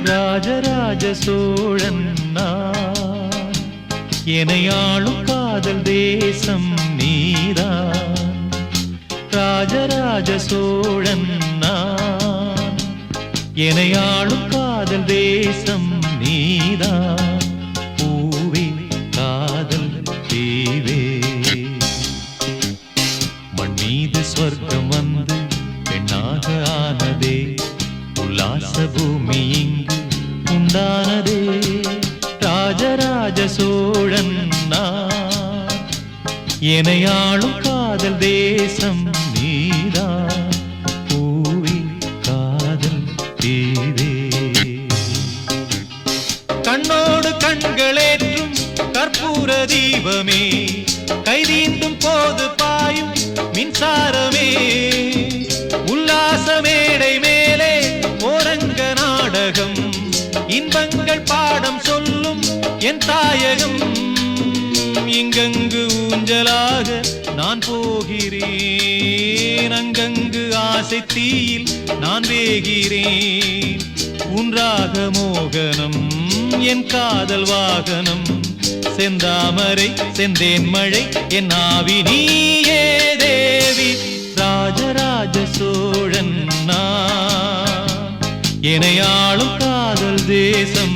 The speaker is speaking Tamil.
ராஜராஜ சோழன் நான், எனையாளும் காதல் தேசம் நீதான். ராஜராஜ சோழன் நான், எனையாளும் காதல் தேசம் நீதான். பூவே காதல் தீவே, மண் மீது சொர்க்கம் வந்து பெண்ணாக ஆனதே, உல்லாச பூமி இங்கு உண்டானதே. ராஜராஜ சோழன் நான், எனையாளும் காதல் தேசம் நீதான். பூவே காதல் தீவே, கண்ணோடு கண்களேற்றும் கற்பூர தீபமே, கைதீண்டும் போது பாயும் மின்சாரமே, உல்லாச மேடை மேலே ஓரங்க நாடகம், இன்பங்கள் பாடம் சொல்லும் என் தாயகம். இங்கங்கு ஊஞ்சலாக நான் போகிறேன், அங்கங்கு ஆசை தீயில் நான் வேகிறேன். உன்றாக மோகனம் என் காதல் வாகனம், செந்தாமரை செந்தேன் மழை என் ஆவி நீயே தேவி. ராஜராஜ சோழன் நான், எனையாளும் காதல் தேசம்